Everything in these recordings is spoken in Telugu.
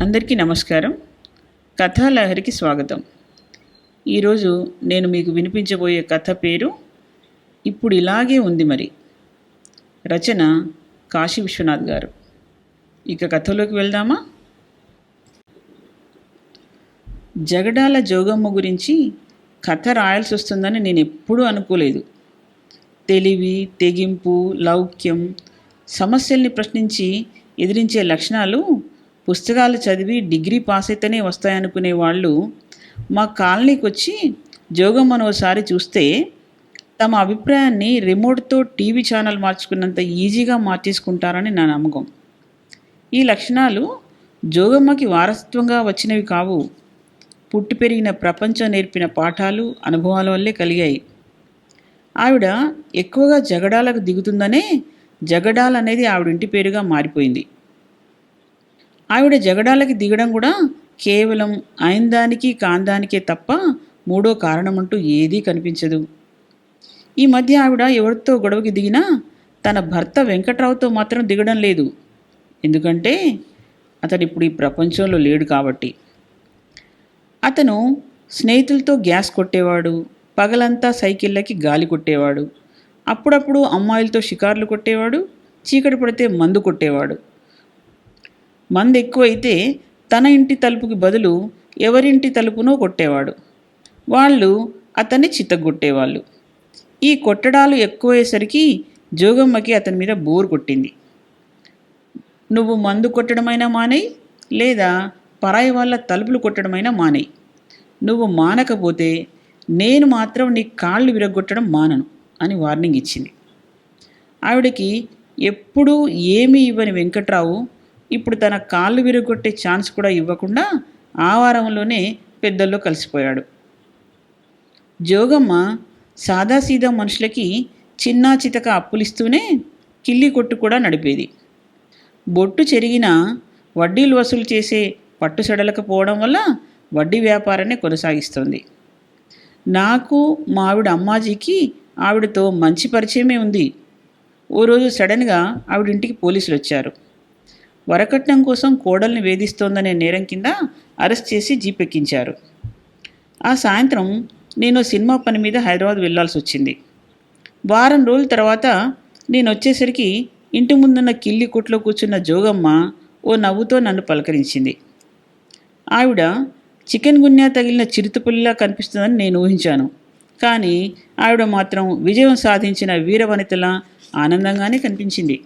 అందరికీ నమస్కారం. కథాలహరికి స్వాగతం. ఈరోజు నేను మీకు వినిపించబోయే కథ పేరు ఇప్పుడు ఇలాగే ఉంది మరి. రచన కాశీ విశ్వనాథ్ గారు. ఇక కథలోకి వెళ్దామా? జగడాల జోగమ్మ గురించి కథ రాయాల్సి వస్తుందని నేను ఎప్పుడూ అనుకోలేదు. తెలివి, తెగింపు, లౌక్యం, సమస్యల్ని ప్రశ్నించి ఎదిరించే లక్షణాలు పుస్తకాలు చదివి డిగ్రీ పాస్ అయితేనే వస్తాయనుకునే వాళ్ళు మా కాలనీకి వచ్చి జోగమ్మను ఒకసారి చూస్తే తమ అభిప్రాయాన్ని రిమోట్తో టీవీ ఛానల్ మార్చుకున్నంత ఈజీగా మార్చేసుకుంటారని నా నమ్మకం. ఈ లక్షణాలు జోగమ్మకి వారసత్వంగా వచ్చినవి కావు. పుట్టి పెరిగిన ప్రపంచం నేర్పిన పాఠాలు, అనుభవాల వల్లే కలిగాయి. ఆవిడ ఎక్కువగా జగడాలకు దిగుతుందనే జగడాల్ అనేది ఆవిడింటి పేరుగా మారిపోయింది. ఆవిడ జగడాలకి దిగడం కూడా కేవలం అయిందానికి కాందానికే తప్ప మూడో కారణమంటూ ఏదీ కనిపించదు. ఈ మధ్య ఆవిడ ఎవరితో గొడవకి దిగినా తన భర్త వెంకట్రావుతో మాత్రం దిగడం లేదు. ఎందుకంటే అతడు ఇప్పుడు ఈ ప్రపంచంలో లేడు కాబట్టి. అతను స్నేహితులతో గ్యాస్ కొట్టేవాడు, పగలంతా సైకిళ్ళకి గాలి కొట్టేవాడు, అప్పుడప్పుడు అమ్మాయిలతో షికార్లు కొట్టేవాడు, చీకటి పడితే మందు కొట్టేవాడు. మందు ఎక్కువైతే తన ఇంటి తలుపుకి బదులు ఎవరింటి తలుపునో కొట్టేవాడు. వాళ్ళు అతన్ని చిత్తగొట్టేవాళ్ళు. ఈ కొట్టడాలు ఎక్కువయ్యేసరికి జోగమ్మకి అతని మీద బోరు కొట్టింది. నువ్వు మందు కొట్టడమైనా మానేయి, లేదా పరాయి వాళ్ళ తలుపులు కొట్టడమైనా మానేయి. నువ్వు మానకపోతే నేను మాత్రం నీ కాళ్ళు విరగొట్టడం మానను అని వార్నింగ్ ఇచ్చింది. ఆవిడకి ఎప్పుడూ ఏమీ ఇవ్వని వెంకట్రావు ఇప్పుడు తన కాళ్ళు విరగొట్టే ఛాన్స్ కూడా ఇవ్వకుండా ఆ వారంలోనే పెద్దల్లో కలిసిపోయాడు. జోగమ్మ సాదాసీదా మనుషులకి చిన్నా చితక అప్పులిస్తూనే కిల్లి కొట్టు కూడా నడిపేది. బొట్టు చెరిగినా వడ్డీలు వసూలు చేసే పట్టు సడలకపోవడం వల్ల వడ్డీ వ్యాపారాన్ని కొనసాగిస్తోంది. నాకు మా ఆవిడ అమ్మాజీకి ఆవిడతో మంచి పరిచయమే ఉంది. ఓ రోజు సడన్గా ఆవిడింటికి పోలీసులు వచ్చారు. వరకట్నం కోసం కోడల్ని వేధిస్తోందనే నేరం కింద అరెస్ట్ చేసి జీప్ ఎక్కించారు. ఆ సాయంత్రం నేను సినిమా పని మీద హైదరాబాద్ వెళ్లాల్సి వచ్చింది. వారం రోజుల తర్వాత నేను వచ్చేసరికి ఇంటి ముందున్న కిల్లి కొట్లో కూర్చున్న జోగమ్మ ఓ నవ్వుతో నన్ను పలకరించింది. ఆవిడ చికెన్ గున్యా తగిలిన చిరుతపుల్లిలా కనిపిస్తుందని నేను ఊహించాను. కానీ ఆవిడ మాత్రం విజయం సాధించిన వీరవనితలా ఆనందంగానే కనిపించింది.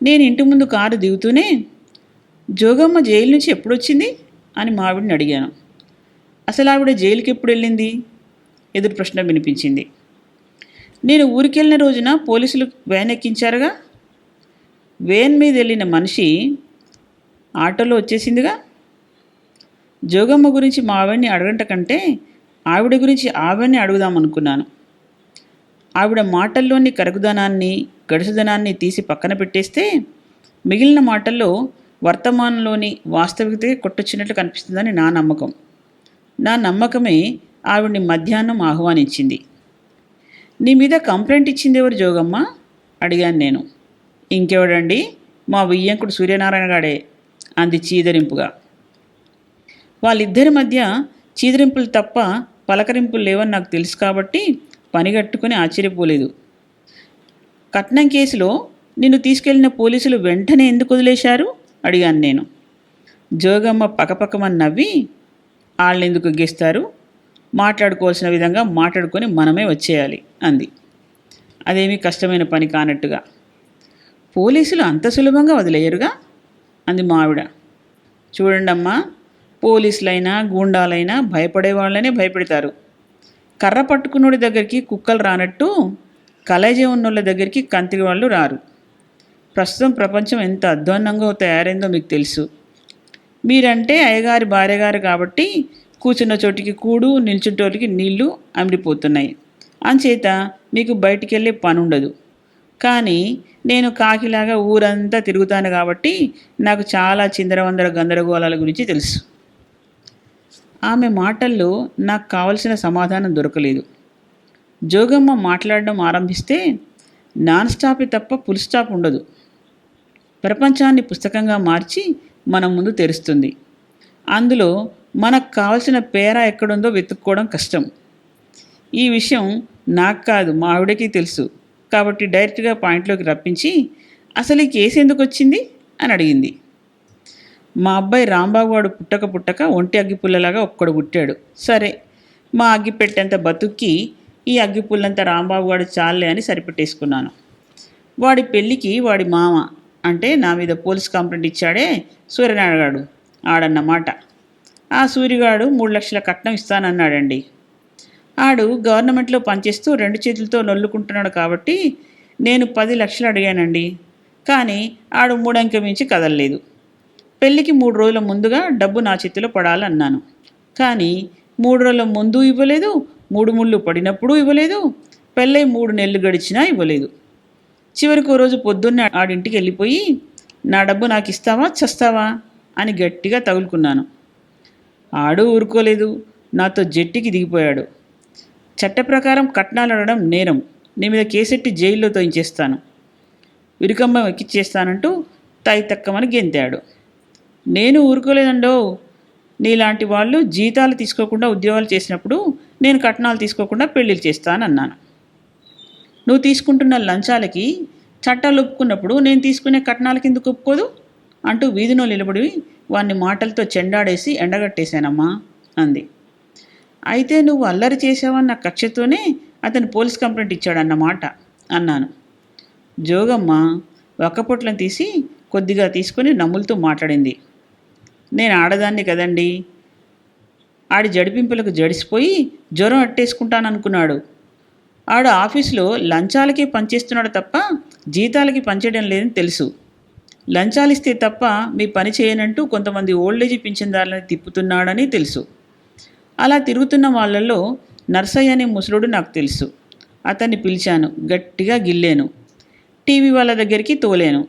నేను ఇంటి ముందు కారు దిగుతూనే జోగమ్మ జైలు నుంచి ఎప్పుడొచ్చింది అని మా ఆవిడని అడిగాను. అసలు ఆవిడ జైలుకి ఎప్పుడు వెళ్ళింది? ఎదురు ప్రశ్న వినిపించింది. నేను ఊరికెళ్ళిన రోజున పోలీసులు వ్యాన్ ఎక్కించారుగా. వ్యాన్ మీద వెళ్ళిన మనిషి ఆటోలో వచ్చేసిందిగా. జోగమ్మ గురించి మా ఆవిడని అడగంట కంటే ఆవిడ గురించి ఆవిడని అడుగుదామనుకున్నాను. ఆవిడ మాటల్లోని కరగుదనాన్ని, గడుసుదనాన్ని తీసి పక్కన పెట్టేస్తే మిగిలిన మాటల్లో వర్తమానంలోని వాస్తవికతే కొట్టొచ్చినట్లు కనిపిస్తుందని నా నమ్మకం. నా నమ్మకమే ఆవిడ్ని మధ్యాహ్నం ఆహ్వానించింది. నీ మీద కంప్లైంట్ ఇచ్చింది ఎవరు జోగమ్మ అడిగాను నేను. ఇంకెవడండి, మా వియ్యంకుడు సూర్యనారాయణ గాడే అంది చీదరింపుగా. వాళ్ళిద్దరి మధ్య చీదరింపులు తప్ప పలకరింపులు లేవని నాకు తెలుసు కాబట్టి పనిగట్టుకుని ఆశ్చర్యపోలేదు. కట్నం కేసులో నిన్ను తీసుకెళ్లిన పోలీసులు వెంటనే ఎందుకు వదిలేశారు అడిగాను నేను. జోగమ్మ పకపకమని నవ్వి, వాళ్ళెందుకు ఎగ్గేస్తారు, మాట్లాడుకోవాల్సిన విధంగా మాట్లాడుకొని మనమే వచ్చేయాలి అంది. అదేమీ కష్టమైన పని కానట్టుగా. పోలీసులు అంత సులభంగా వదిలేయరుగా అంది మా ఆవిడ. చూడండమ్మా, పోలీసులైనా గూండాలైనా భయపడే వాళ్ళనే భయపెడతారు. కర్ర పట్టుకున్నోడి దగ్గరికి కుక్కలు రానట్టు కలేజీ ఉన్నోళ్ళ దగ్గరికి కంతికి వాళ్ళు రారు. ప్రస్తుతం ప్రపంచం ఎంత అధ్వాన్నంగా తయారైందో మీకు తెలుసు. మీరంటే అయ్యగారి భార్యగారు కాబట్టి కూర్చున్న చోటికి కూడు, నిల్చుంటోటికి నీళ్లు అమిడిపోతున్నాయి. అంచేత మీకు బయటికి వెళ్ళే పని ఉండదు. కానీ నేను కాకిలాగా ఊరంతా తిరుగుతాను కాబట్టి నాకు చాలా చిందరవందర గందరగోళాల గురించి తెలుసు. ఆమె మాటల్లో నాకు కావలసిన సమాధానం దొరకలేదు. జోగమ్మ మాట్లాడడం ఆరంభిస్తే నాన్ స్టాపే తప్ప ఫుల్ స్టాప్ ఉండదు. ప్రపంచాన్ని పుస్తకంగా మార్చి మన ముందు తెరుస్తుంది. అందులో మనకు కావలసిన పేర ఎక్కడుందో వెతుక్కోవడం కష్టం. ఈ విషయం నాకు కాదు, మా ఆవిడకి తెలుసు. కాబట్టి డైరెక్ట్గా పాయింట్లోకి రప్పించి, అసలు ఈ కేసు ఎందుకు వచ్చింది అని అడిగింది. మా అబ్బాయి రాంబాబు వాడు పుట్టక ఒంటి అగ్గిపుల్లలాగా ఒక్కడు పుట్టాడు. సరే, మా అగ్గిపెట్టేంత బతుక్కి ఈ అగ్గిపుల్లంత రాంబాబు వాడు చాలే అని సరిపెట్టేసుకున్నాను. వాడి పెళ్ళికి వాడి మామ అంటే నా మీద పోలీస్ కంప్లైంట్ ఇచ్చాడే సూర్యనారాయణగాడు, ఆడన్నమాట. ఆ సూర్యగాడు 3 లక్షల కట్నం ఇస్తానన్నాడండి. ఆడు గవర్నమెంట్లో పనిచేస్తూ 2 చేతులతో నొల్లుకుంటున్నాడు కాబట్టి నేను 10 లక్షలు అడిగానండి. కానీ ఆడు 3 అంకె మించి కదలలేదు. పెళ్ళికి 3 రోజుల ముందుగా డబ్బు నా చేతిలో పడాలన్నాను. కానీ 3 రోజుల ముందు ఇవ్వలేదు, 3 ముళ్ళు పడినప్పుడు ఇవ్వలేదు, పెళ్ళై 3 నెలలు గడిచినా ఇవ్వలేదు. చివరికి ఓ రోజు పొద్దున్నే ఆడింటికి వెళ్ళిపోయి, నా డబ్బు నాకు ఇస్తావా చస్తావా అని గట్టిగా తగులుకున్నాను. ఆడు ఊరుకోలేదు, నాతో జట్టికి దిగిపోయాడు. చట్ట ప్రకారం కట్నాలు అడగడం నేరం, నీ మీద కేసెట్టి జైల్లో తోయించేస్తాను, ఉరికంబం ఎక్కిచ్చేస్తానంటూ తక్కమని గెంతాడు. నేను ఊరుకోలేదండో. నీలాంటి వాళ్ళు జీతాలు తీసుకోకుండా ఉద్యోగాలు చేసినప్పుడు నేను కట్నాలు తీసుకోకుండా పెళ్ళిళ్ళు చేస్తానన్నాను. నువ్వు తీసుకుంటున్న లంచాలకి చట్టాలు ఒప్పుకున్నప్పుడు నేను తీసుకునే కట్నాలకి ఎందుకు ఒప్పుకోదు అంటూ వీధిలో నిలబడి వాడిని మాటలతో చెండాడేసి ఎండగట్టేశానమ్మా అంది. అయితే నువ్వు అల్లరి చేసావన్న కక్షతోనే అతను పోలీస్ కంప్లైంట్ ఇచ్చాడన్నమాట అన్నాను. జోగమ్మ ఒక్కపొట్లను తీసి కొద్దిగా తీసుకొని నమ్ములతో మాట్లాడింది. నేను ఆడదాన్ని కదండి. ఆడి జడిపింపులకు జడిసిపోయి జ్వరం అట్టేసుకుంటాననుకున్నాడు. ఆడు ఆఫీసులో లంచాలకి పనిచేస్తున్నాడు తప్ప జీతాలకి పనిచేయడం లేదని తెలుసు. లంచాలిస్తే తప్ప మీ పని చేయనంటూ కొంతమంది ఓల్డేజీ పింఛన్దారులని తిప్పుతున్నాడని తెలుసు. అలా తిరుగుతున్న వాళ్ళల్లో నర్సయ్య అనే ముసలుడు నాకు తెలుసు. అతన్ని పిలిచాను, గట్టిగా గిల్లాను, టీవీ వాళ్ళ దగ్గరికి తోలాను.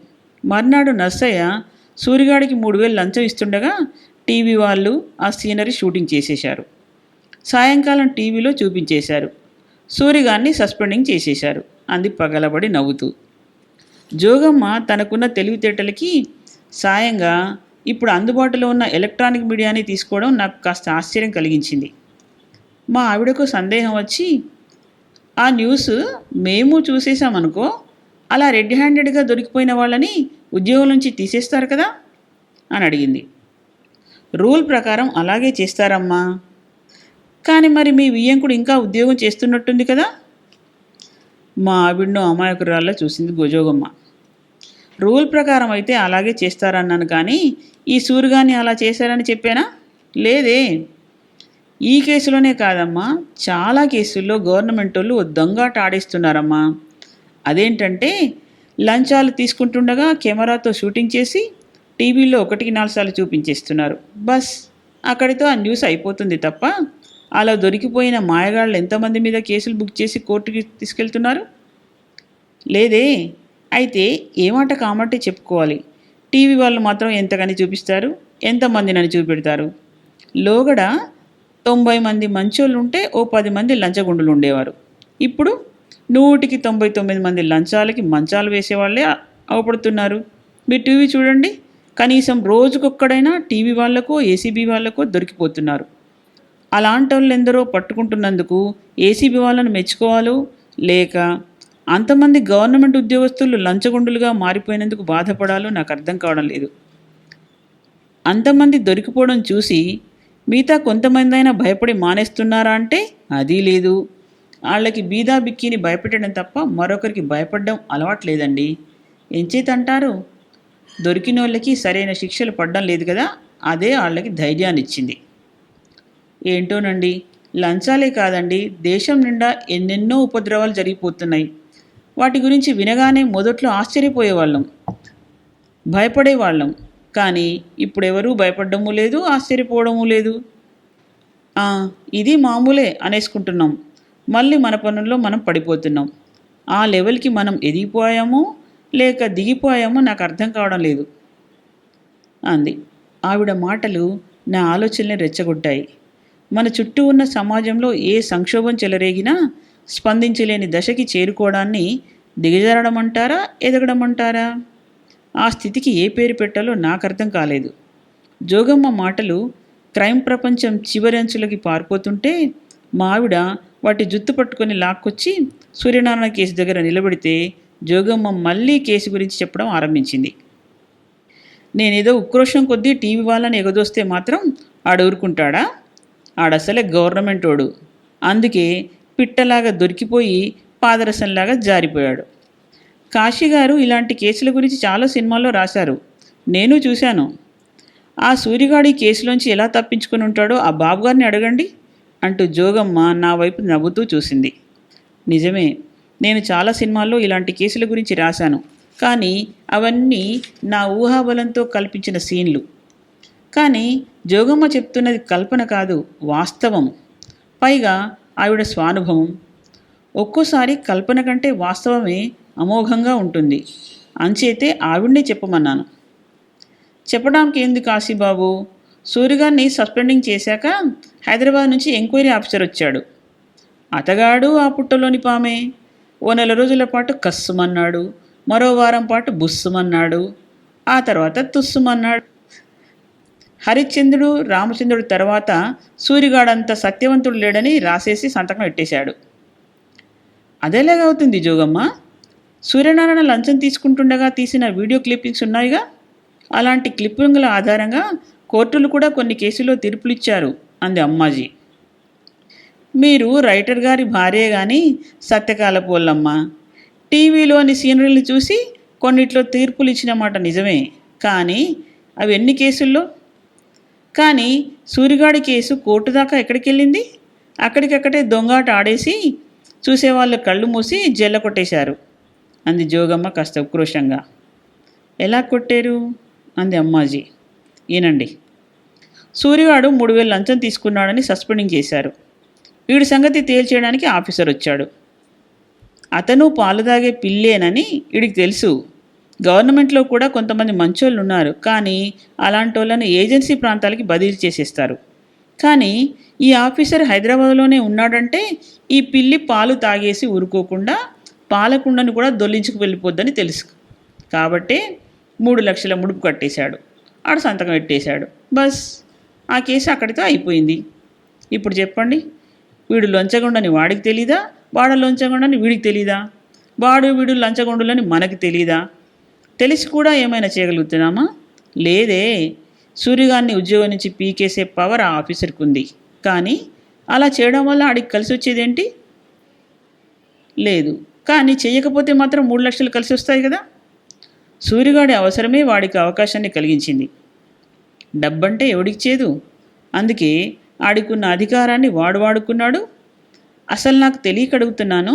మర్నాడు నర్సయ్య సూరిగాడికి 3,000 లంచం ఇస్తుండగా టీవీ వాళ్ళు ఆ సీనరీ షూటింగ్ చేసేశారు. సాయంకాలం టీవీలో చూపించేశారు. సూరిగాడిని సస్పెండింగ్ చేసేశారు అంది పగలబడి నవ్వుతూ. జోగమ్మ తనకున్న తెలివితేటలకి సాయంగా ఇప్పుడు అందుబాటులో ఉన్న ఎలక్ట్రానిక్ మీడియాని తీసుకోవడం నాకు కాస్త ఆశ్చర్యం కలిగించింది. మా ఆవిడకు సందేహం వచ్చి, ఆ న్యూస్ మేము చూసేసామనుకో, అలా రెడ్ హ్యాండెడ్గా దొరికిపోయిన వాళ్ళని ఉద్యోగం నుంచి తీసేస్తారు కదా అని అడిగింది. రూల్ ప్రకారం అలాగే చేస్తారమ్మా. కానీ మరి మీ వియ్యంకుడు ఇంకా ఉద్యోగం చేస్తున్నట్టుంది కదా. మా ఆవిడను అమాయకురాల్లో చూసింది గోజోగమ్మ. రూల్ ప్రకారం అయితే అలాగే చేస్తారన్నాను, కానీ ఈ సూరిగాన్ని అలా చేశారని చెప్పానా? లేదే. ఈ కేసులోనే కాదమ్మా, చాలా కేసుల్లో గవర్నమెంట్ వాళ్ళు దొంగాట ఆడేస్తున్నారమ్మా. అదేంటంటే లంచాలు తీసుకుంటుండగా కెమెరాతో షూటింగ్ చేసి టీవీలో 1కి 4 సార్లు చూపించేస్తున్నారు. బస్ అక్కడితో ఆ న్యూస్ అయిపోతుంది తప్ప అలా దొరికిపోయిన మాయగాళ్ళు ఎంతమంది మీద కేసులు బుక్ చేసి కోర్టుకి తీసుకెళ్తున్నారు? లేదే. అయితే ఏమాట కామంటే చెప్పుకోవాలి. టీవీ వాళ్ళు మాత్రం ఎంతకని చూపిస్తారు, ఎంతమందినని చూపెడతారు. లోగడ 90 మంది మంచోళ్ళు ఉంటే ఓ 10 మంది లంచగుండులు ఉండేవారు. ఇప్పుడు 100కి 99 మంది లంచాలకి మంచాలు వేసేవాళ్ళే అవపడుతున్నారు. మీరు టీవీ చూడండి, కనీసం రోజుకొక్కడైనా టీవీ వాళ్ళకో ఏసీబీ వాళ్ళకో దొరికిపోతున్నారు. అలాంటి వాళ్ళు ఎందరో పట్టుకుంటున్నందుకు ఏసీబీ వాళ్ళను మెచ్చుకోవాలో, లేక అంతమంది గవర్నమెంట్ ఉద్యోగస్తులు లంచగొండులుగా మారిపోయినందుకు బాధపడాలో నాకు అర్థం కావడం లేదు. అంతమంది దొరికిపోవడం చూసి మిగతా కొంతమంది అయినా భయపడి మానేస్తున్నారా అంటే అది లేదు. వాళ్ళకి బీదా బిక్కిని భయపెట్టడం తప్ప మరొకరికి భయపడడం అలవాట్లేదండి. ఎంచేతంటారు? దొరికిన వాళ్ళకి సరైన శిక్షలు పడడం లేదు కదా, అదే వాళ్ళకి ధైర్యాన్ని ఇచ్చింది. ఏంటోనండి, లంచాలే కాదండి, దేశం నిండా ఎన్నెన్నో ఉపద్రవాలు జరిగిపోతున్నాయి. వాటి గురించి వినగానే మొదట్లో ఆశ్చర్యపోయేవాళ్ళం, భయపడేవాళ్ళం. కానీ ఇప్పుడెవరూ భయపడము లేదు, ఆశ్చర్యపోవడము లేదు. ఇది మామూలే అనేసుకుంటున్నాం. మళ్ళీ మన పనుల్లో మనం పడిపోతున్నాం. ఆ లెవెల్కి మనం ఎదిగిపోయామో లేక దిగిపోయామో నాకు అర్థం కావడం లేదు అంది. ఆవిడ మాటలు నా ఆలోచనల్ని రెచ్చగొట్టాయి. మన చుట్టూ ఉన్న సమాజంలో ఏ సంక్షోభం చెలరేగినా స్పందించలేని దశకి చేరుకోవడాన్ని దిగజారడం అంటారా, ఎదగడం అంటారా? ఆ స్థితికి ఏ పేరు పెట్టాలో నాకు అర్థం కాలేదు. జోగమ్మ మాటలు క్రైమ్ ప్రపంచం చివరి అంచులకి పారిపోతుంటే మా ఆవిడ వాటి జుత్తు పట్టుకొని లాక్కొచ్చి సూర్యనారాయణ కేసు దగ్గర నిలబెడితే జోగమ్మ మళ్ళీ కేసు గురించి చెప్పడం ఆరంభించింది. నేనేదో ఉక్రోషం కొద్దీ టీవీ వాళ్ళని ఎగదోస్తే మాత్రం ఆడూరుకుంటాడా? ఆడసలే గవర్నమెంటోడు. అందుకే పిట్టలాగా దొరికిపోయి పాదరసంలాగా జారిపోయాడు. కాశీగారు ఇలాంటి కేసుల గురించి చాలా సినిమాల్లో రాశారు, నేను చూశాను. ఆ సూరిగాడి కేసులోంచి ఎలా తప్పించుకొని ఉంటాడో ఆ బాబుగారిని అడగండి అంటూ జోగమ్మ నా వైపు నవ్వుతూ చూసింది. నిజమే, నేను చాలా సినిమాల్లో ఇలాంటి కేసుల గురించి రాశాను, కానీ అవన్నీ నా ఊహాబలంతో కల్పించిన సీన్లు. కానీ జోగమ్మ చెప్తున్నది కల్పన కాదు, వాస్తవం. పైగా ఆవిడ స్వానుభవం. ఒక్కోసారి కల్పన కంటే వాస్తవమే అమోఘంగా ఉంటుంది. అంచేతే ఆవిడ్నే చెప్పమన్నాను. చెప్పడానికి ఏంది కాశీబాబు, సూరిగారిని సస్పెండింగ్ చేశాక హైదరాబాద్ నుంచి ఎంక్వైరీ ఆఫీసర్ వచ్చాడు. అతగాడు ఆ పుట్టలోని పామే. ఓ నెల రోజుల పాటు కస్సుమన్నాడు, మరో వారం పాటు బుస్సుమన్నాడు, ఆ తర్వాత తుస్సుమన్నాడు. హరిశ్చంద్రుడు రామచంద్రుడు తర్వాత సూరిగాడంత సత్యవంతుడు లేడని రాసేసి సంతకం పెట్టేశాడు. అదేలాగవుతుంది జోగమ్మ? సూర్యనారాయణ లంచం తీసుకుంటుండగా తీసిన వీడియో క్లిప్పింగ్స్ ఉన్నాయిగా, అలాంటి క్లిప్పింగ్ల ఆధారంగా కోర్టులు కూడా కొన్ని కేసుల్లో తీర్పులు ఇచ్చారు అంది అమ్మాజీ. మీరు రైటర్ గారి భార్యే కానీ సత్యకాల పోల్లమ్మ. టీవీలోని సీనరీలు చూసి కొన్నిట్లో తీర్పులు ఇచ్చిన మాట నిజమే, కానీ అవి ఎన్ని కేసుల్లో? కానీ సూరిగాడి కేసు కోర్టు దాకా ఎక్కడికి వెళ్ళింది? అక్కడికక్కడే దొంగాట ఆడేసి చూసేవాళ్ళు కళ్ళు మూసి జల్ల కొట్టేశారు అంది జోగమ్మ కాస్త ఉక్రోషంగా. ఎలా కొట్టారు అంది అమ్మాజీ. ఈనండి, సూరిగాడు 3,000 లంచం తీసుకున్నాడని సస్పెండింగ్ చేశారు. వీడి సంగతి తేల్చేయడానికి ఆఫీసర్ వచ్చాడు. అతను పాలు తాగే పిల్లేనని వీడికి తెలుసు. గవర్నమెంట్లో కూడా కొంతమంది మంచోళ్ళు ఉన్నారు, కానీ అలాంటి వాళ్ళని ఏజెన్సీ ప్రాంతాలకి బదిలీ చేసేస్తారు. కానీ ఈ ఆఫీసర్ హైదరాబాద్లోనే ఉన్నాడంటే ఈ పిల్లి పాలు తాగేసి ఊరుకోకుండా పాలకుండను కూడా దొల్లించుకు వెళ్ళిపోద్దని తెలుసు. కాబట్టే 3 లక్షల ముడుపు కట్టేశాడు. ఆడు సంతకం పెట్టేశాడు. బస్, ఆ కేసు అక్కడితో అయిపోయింది. ఇప్పుడు చెప్పండి, వీడు లంచగొండని వాడికి తెలీదా? వాడ లంచగొండని వీడికి తెలీదా? వీడు లంచగొండులని మనకి తెలీదా? తెలిసి కూడా ఏమైనా చేయగలుగుతున్నామా? లేదే. సూర్యగారిని ఉద్యోగం నుంచి పీకేసే పవర్ ఆ ఆఫీసర్కి ఉంది. కానీ అలా చేయడం వల్ల ఆడికి కలిసి వచ్చేదేంటి? లేదు. కానీ చేయకపోతే మాత్రం 3 లక్షలు కలిసి వస్తాయి కదా. సూర్యగాడి అవసరమే వాడికి అవకాశాన్ని కలిగించింది. డబ్బంటే ఎవడిచ్చేదు? అందుకే ఆడికున్న అధికారాన్ని వాడుకున్నాడు. అసలు నాకు తెలియక అడుగుతున్నాను,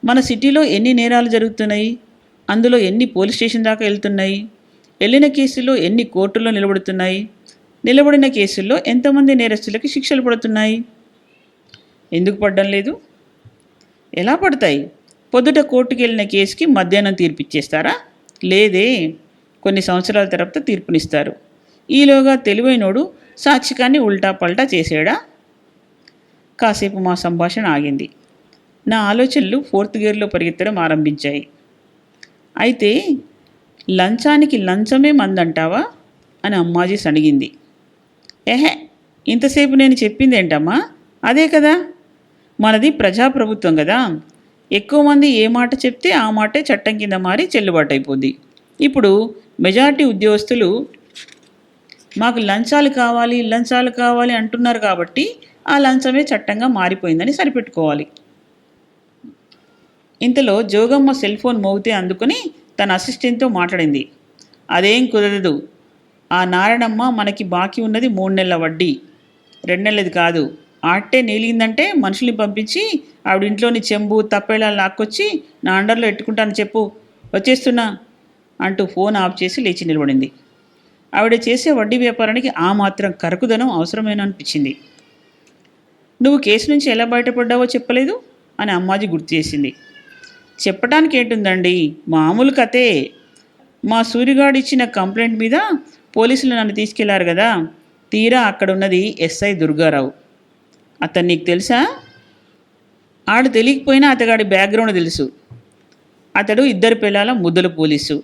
మన సిటీలో ఎన్ని నేరాలు జరుగుతున్నాయి? అందులో ఎన్ని పోలీస్ స్టేషన్ దాకా వెళ్తున్నాయి? వెళ్ళిన కేసుల్లో ఎన్ని కోర్టుల్లో నిలబడుతున్నాయి? నిలబడిన కేసుల్లో ఎంతమంది నేరస్తులకి శిక్షలు పడుతున్నాయి? ఎందుకు పడడం లేదు? ఎలా పడతాయి? పొద్దుట కోర్టుకు వెళ్ళిన కేసుకి మధ్యాహ్నం తీర్పిచ్చేస్తారా? లేదే, కొన్ని సంవత్సరాల తర్వాత తీర్పునిస్తారు. ఈలోగా తెలివైనోడు సాక్షికాన్ని ఉల్టా పల్టా చేసాడా? కాసేపు మా సంభాషణ ఆగింది. నా ఆలోచనలు 4th గేర్లో పరిగెత్తడం ఆరంభించాయి. అయితే లంచానికి లంచమే మందంటావా అని అమ్మాజీ సణిగింది. ఏహే, ఇంతసేపు నేను చెప్పింది ఏంటమ్మా? అదే కదా, మనది ప్రజాప్రభుత్వం కదా. ఎక్కువ మంది ఏ మాట చెప్తే ఆ మాటే చట్టం కింద మారి చెల్లుబాటు అయిపోద్ది. ఇప్పుడు మెజారిటీ ఉద్యోగస్తులు మాకు లంచాలు కావాలి అంటున్నారు కాబట్టి ఆ లంచమే చట్టంగా మారిపోయిందని సరిపెట్టుకోవాలి. ఇంతలో జోగమ్మ సెల్ ఫోన్ మోగితే అందుకుని తన అసిస్టెంట్తో మాట్లాడింది. అదేం కుదరదు. ఆ నారాయణమ్మ మనకి బాకీ ఉన్నది 3 నెలల వడ్డీ, 2 నెలలది కాదు. ఆట్టే నీలిందంటే మనుషుల్ని పంపించి ఆవిడింట్లోని చెంబు తప్పేలా లాక్కొచ్చి నా అండర్లో ఎట్టుకుంటాను, చెప్పు, వచ్చేస్తున్నా అంటూ ఫోన్ ఆఫ్ చేసి లేచి నిలబడింది. ఆవిడ చేసే వడ్డీ వ్యాపారానికి ఆ మాత్రం కరకుదనం అవసరమేననిపించింది. నువ్వు కేసు నుంచి ఎలా బయటపడ్డావో చెప్పలేదు అని అమ్మాజీ గుర్తు చేసింది. చెప్పడానికి ఏంటుందండి, మామూలు కథే. మా సూరిగాడు ఇచ్చిన కంప్లైంట్ మీద పోలీసులు నన్ను తీసుకెళ్లారు కదా. తీరా అక్కడున్నది ఎస్ఐ దుర్గారావు. అతను నీకు తెలుసా? ఆడు తెలియకపోయినా అతగాడి బ్యాక్గ్రౌండ్ తెలుసు. అతడు 2 పిల్లల ముద్దుల పోలీసు.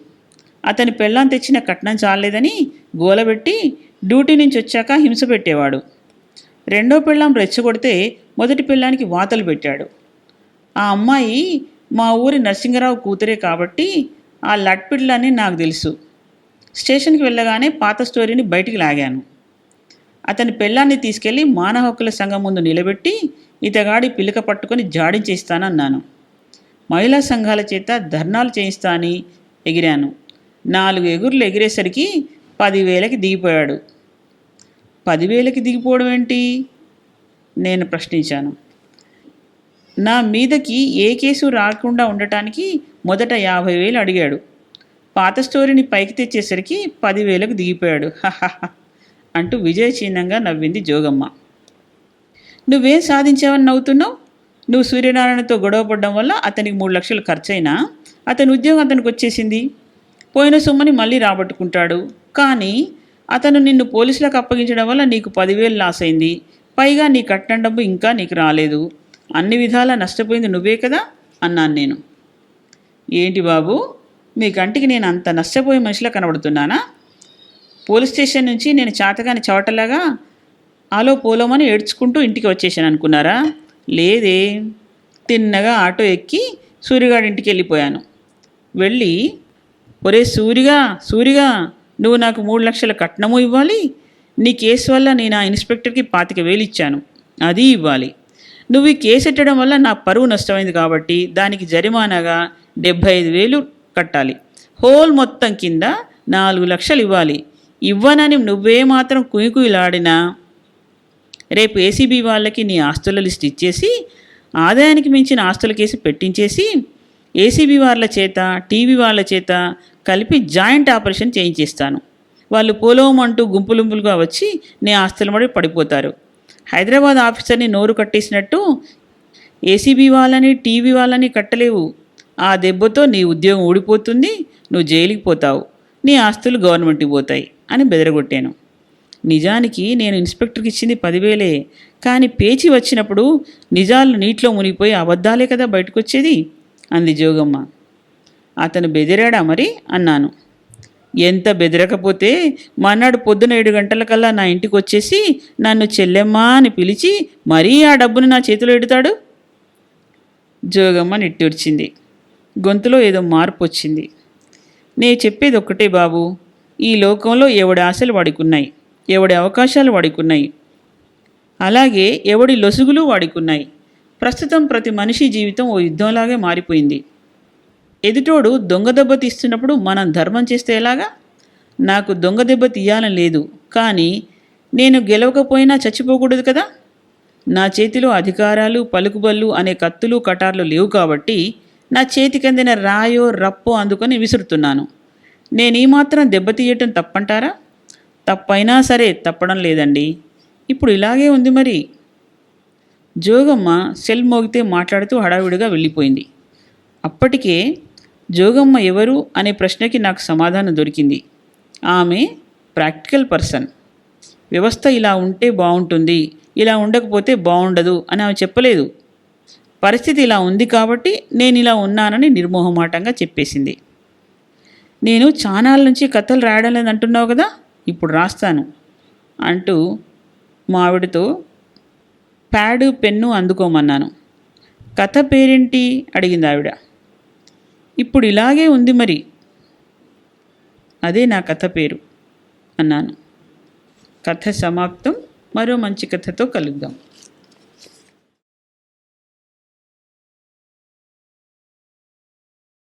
అతని పెళ్ళాం తెచ్చిన కట్నం చాలేదని గోలబెట్టి డ్యూటీ నుంచి వచ్చాక హింస పెట్టేవాడు. రెండో పెళ్ళాం రెచ్చగొడితే మొదటి పెళ్ళానికి వాతలు పెట్టాడు. ఆ అమ్మాయి మా ఊరి నరసింగరావు కూతురే కాబట్టి ఆ లట్పిడ్లని నాకు తెలుసు. స్టేషన్కి వెళ్ళగానే పాత స్టోరీని బయటికి లాగాను. అతని పెళ్ళాన్ని తీసుకెళ్లి మానవ హక్కుల సంఘం ముందు నిలబెట్టి ఇతగాడి పిలక పట్టుకొని జాడించేస్తానన్నాను. మహిళా సంఘాల చేత ధర్నాలు చేయిస్తా అని ఎగిరాను. 4 ఎగుర్లు ఎగిరేసరికి 10,000కి దిగిపోయాడు. 10,000కి దిగిపోవడం ఏంటి? నేను ప్రశ్నించాను. నా మీదకి ఏ కేసు రాకుండా ఉండటానికి మొదట 50,000 అడిగాడు. పాత స్టోరీని పైకి తెచ్చేసరికి 10,000కు దిగిపోయాడు అంటూ విజయచీనంగా నవ్వింది జోగమ్మ. నువ్వేం సాధించావని నవ్వుతున్నావు? నువ్వు సూర్యనారాయణతో గొడవపడడం వల్ల అతనికి 3 లక్షలు ఖర్చయినా అతని ఉద్యోగం అతనికి వచ్చేసింది. పోయిన సొమ్మని మళ్ళీ రాబట్టుకుంటాడు. కానీ అతను నిన్ను పోలీసులకు అప్పగించడం వల్ల నీకు 10,000 లాస్ అయింది. పైగా నీ కట్నం డబ్బు ఇంకా నీకు రాలేదు. అన్ని విధాలా నష్టపోయింది నువ్వే కదా అన్నాను నేను. ఏంటి బాబు, మీ కంటికి నేను అంత నష్టపోయే మనిషిలా కనబడుతున్నానా? పోలీస్ స్టేషన్ నుంచి నేను చాతగాని చవటలాగా ఆలో పోలోమని ఏడ్చుకుంటూ ఇంటికి వచ్చేసాను అనుకున్నారా? లేదే. తిన్నగా ఆటో ఎక్కి సూరిగాడి ఇంటికి వెళ్ళిపోయాను. వెళ్ళి, ఒరే సూరిగా నువ్వు నాకు 3 లక్షల కట్నము ఇవ్వాలి. నీ కేసు వల్ల నేను ఆ ఇన్స్పెక్టర్కి 25,000 ఇచ్చాను, అది ఇవ్వాలి. నువ్వు ఈ కేసు ఎట్టడం వల్ల నా పరువు నష్టమైంది కాబట్టి దానికి జరిమానాగా 75,000 కట్టాలి. హోల్ మొత్తం కింద 4 లక్షలు ఇవ్వాలి. ఇవ్వనని నువ్వే మాత్రం కుయిలాడినా రేపు ఏసీబీ వాళ్ళకి నీ ఆస్తుల లిస్ట్ ఇచ్చేసి ఆదాయానికి మించిన ఆస్తుల కేసు పెట్టించేసి ఏసీబీ వాళ్ళ చేత టీవీ వాళ్ళ చేత కలిపి జాయింట్ ఆపరేషన్ చేయించేస్తాను. వాళ్ళు పోలోమంటూ గుంపులుంపులుగా వచ్చి నీ ఆస్తుల మడి పడిపోతారు. హైదరాబాద్ ఆఫీసర్ని నోరు కట్టేసినట్టు ఏసీబీ వాళ్ళని టీవీ వాళ్ళని కట్టలేవు. ఆ దెబ్బతో నీ ఉద్యోగం ఊడిపోతుంది, నువ్వు జైలుకి పోతావు, నీ ఆస్తులు గవర్నమెంట్కి పోతాయి అని బెదరగొట్టాను. నిజానికి నేను ఇన్స్పెక్టర్కి ఇచ్చింది 10,000, కానీ పేచి వచ్చినప్పుడు నిజాలు నీటిలో మునిగిపోయి అబద్ధాలే కదా బయటకు వచ్చేది అంది జోగమ్మ. అతను బెదిరాడా మరి అన్నాను. ఎంత బెదరకపోతే మర్నాడు పొద్దున 7 గంటలకల్లా నా ఇంటికి వచ్చేసి నన్ను చెల్లెమ్మా అని పిలిచి మరీ ఆ డబ్బుని నా చేతిలో ఎడతాడు. జోగమ్మ నిట్టూర్చింది. గొంతులో ఏదో మార్పు వచ్చింది. నేను చెప్పేది ఒక్కటే బాబు, ఈ లోకంలో ఎవడి ఆశలు వాడికున్నాయి, ఎవడి అవకాశాలు వాడికున్నాయి, అలాగే ఎవడి లొసుగులు వాడికున్నాయి. ప్రస్తుతం ప్రతి మనిషి జీవితం ఓ యుద్ధంలాగే మారిపోయింది. ఎదుటోడు దొంగ దెబ్బ తీస్తున్నప్పుడు మనం ధర్మం చేస్తే ఎలాగా? నాకు దొంగ దెబ్బ తీయాలని లేదు, కానీ నేను గెలవకపోయినా చచ్చిపోకూడదు కదా. నా చేతిలో అధికారాలు పలుకుబళ్ళు అనే కత్తులు కటార్లు లేవు కాబట్టి నా చేతికందిన రాయో రప్పో అందుకొని విసురుతున్నాను. నేను ఈ మాత్రం దెబ్బతీయటం తప్పంటారా? తప్పైనా సరే తప్పడం లేదండి. ఇప్పుడు ఇలాగే ఉంది మరి. జోగమ్మ సెల్ మోగితే మాట్లాడుతూ హడావిడిగా వెళ్ళిపోయింది. అప్పటికే జోగమ్మ ఎవరు అనే ప్రశ్నకి నాకు సమాధానం దొరికింది. ఆమె ప్రాక్టికల్ పర్సన్. వ్యవస్థ ఇలా ఉంటే బాగుంటుంది, ఇలా ఉండకపోతే బాగుండదు అని ఆమె చెప్పలేదు. పరిస్థితి ఇలా ఉంది కాబట్టి నేను ఇలా ఉన్నానని నిర్మోహమాటంగా చెప్పేసింది. నేను చానాల నుంచి కథలు రాయడం లేదంటున్నావు కదా, ఇప్పుడు రాస్తాను అంటూ మా ఆవిడతో ప్యాడు పెన్ను అందుకోమన్నాను. కథ పేరేంటి అడిగింది ఆవిడ. ఇప్పుడు ఇలాగే ఉంది మరి, అదే నా కథ పేరు అన్నాను. కథ సమాప్తం. మరో మంచి కథతో కలుద్దాం.